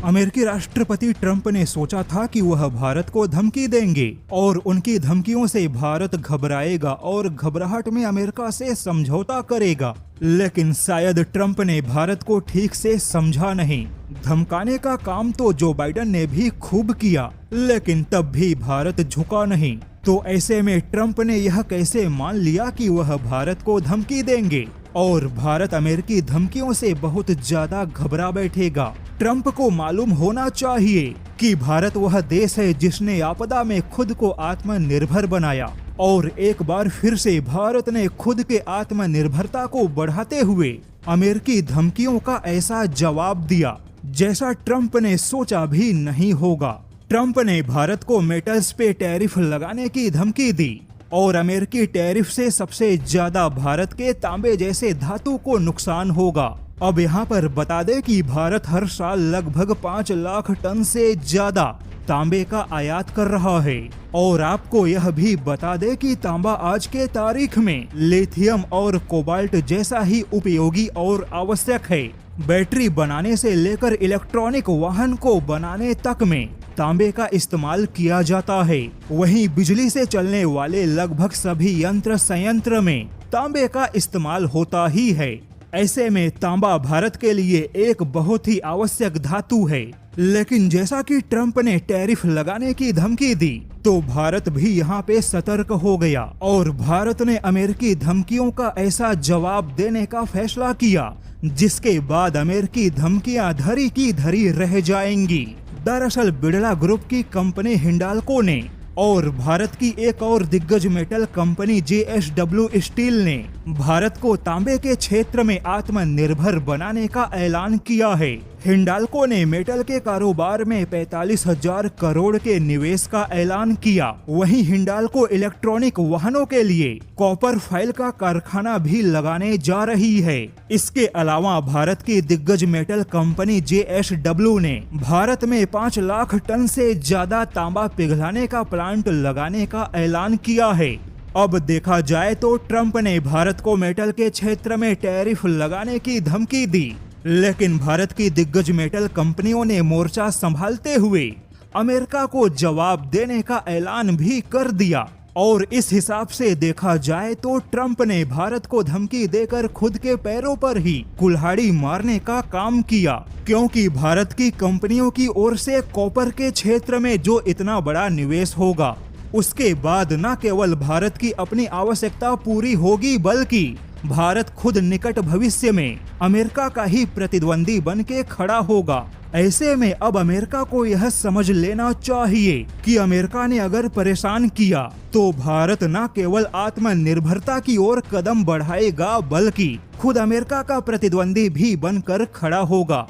अमेरिकी राष्ट्रपति ट्रंप ने सोचा था कि वह भारत को धमकी देंगे और उनकी धमकियों से भारत घबराएगा और घबराहट में अमेरिका से समझौता करेगा। लेकिन शायद ट्रंप ने भारत को ठीक से समझा नहीं। धमकाने का काम तो जो बाइडेन ने भी खूब किया, लेकिन तब भी भारत झुका नहीं। तो ऐसे में ट्रंप ने यह कैसे मान लिया कि वह भारत को धमकी देंगे और भारत अमेरिकी धमकियों से बहुत ज्यादा घबरा बैठेगा। ट्रंप को मालूम होना चाहिए कि भारत वह देश है जिसने आपदा में खुद को आत्मनिर्भर बनाया और एक बार फिर से भारत ने खुद के आत्मनिर्भरता को बढ़ाते हुए अमेरिकी धमकियों का ऐसा जवाब दिया जैसा ट्रंप ने सोचा भी नहीं होगा। ट्रंप ने भारत को मेटल्स पे टैरिफ लगाने की धमकी दी और अमेरिकी टैरिफ से सबसे ज्यादा भारत के तांबे जैसे धातु को नुकसान होगा। अब यहाँ पर बता दें कि भारत हर साल लगभग 5 लाख टन से ज्यादा तांबे का आयात कर रहा है। और आपको यह भी बता दें कि तांबा आज के तारीख में लिथियम और कोबाल्ट जैसा ही उपयोगी और आवश्यक है। बैटरी बनाने से लेकर इलेक्ट्रॉनिक वाहन को बनाने तक में तांबे का इस्तेमाल किया जाता है। वहीं बिजली से चलने वाले लगभग सभी यंत्र संयंत्र में तांबे का इस्तेमाल होता ही है। ऐसे में तांबा भारत के लिए एक बहुत ही आवश्यक धातु है। लेकिन जैसा कि ट्रंप ने टैरिफ लगाने की धमकी दी, तो भारत भी यहाँ पे सतर्क हो गया और भारत ने अमेरिकी धमकियों का ऐसा जवाब देने का फैसला किया जिसके बाद अमेरिकी धमकियां धरी की धरी रह जाएंगी। दरअसल बिड़ला ग्रुप की कंपनी हिंडाल्को ने और भारत की एक और दिग्गज मेटल कंपनी JSW स्टील ने भारत को तांबे के क्षेत्र में आत्मनिर्भर बनाने का ऐलान किया है। हिंडाल्को ने मेटल के कारोबार में 45,000 करोड़ के निवेश का ऐलान किया। वहीं हिंडाल्को इलेक्ट्रॉनिक वाहनों के लिए कॉपर फाइल का कारखाना भी लगाने जा रही है। इसके अलावा भारत की दिग्गज मेटल कंपनी JSW ने भारत में 5 लाख टन से ज्यादा तांबा पिघलाने का प्लांट लगाने का ऐलान किया है। अब देखा जाए तो ट्रंप ने भारत को मेटल के क्षेत्र में टैरिफ लगाने की धमकी दी, लेकिन भारत की दिग्गज मेटल कंपनियों ने मोर्चा संभालते हुए अमेरिका को जवाब देने का ऐलान भी कर दिया। और इस हिसाब से देखा जाए तो ट्रंप ने भारत को धमकी देकर खुद के पैरों पर ही कुल्हाड़ी मारने का काम किया, क्योंकि भारत की कंपनियों की ओर से कॉपर के क्षेत्र में जो इतना बड़ा निवेश होगा, उसके बाद न केवल भारत की अपनी आवश्यकता पूरी होगी, बल्कि भारत खुद निकट भविष्य में अमेरिका का ही प्रतिद्वंदी बन के खड़ा होगा। ऐसे में अब अमेरिका को यह समझ लेना चाहिए कि अमेरिका ने अगर परेशान किया तो भारत न केवल आत्मनिर्भरता की ओर कदम बढ़ाएगा, बल्कि खुद अमेरिका का प्रतिद्वंदी भी बनकर खड़ा होगा।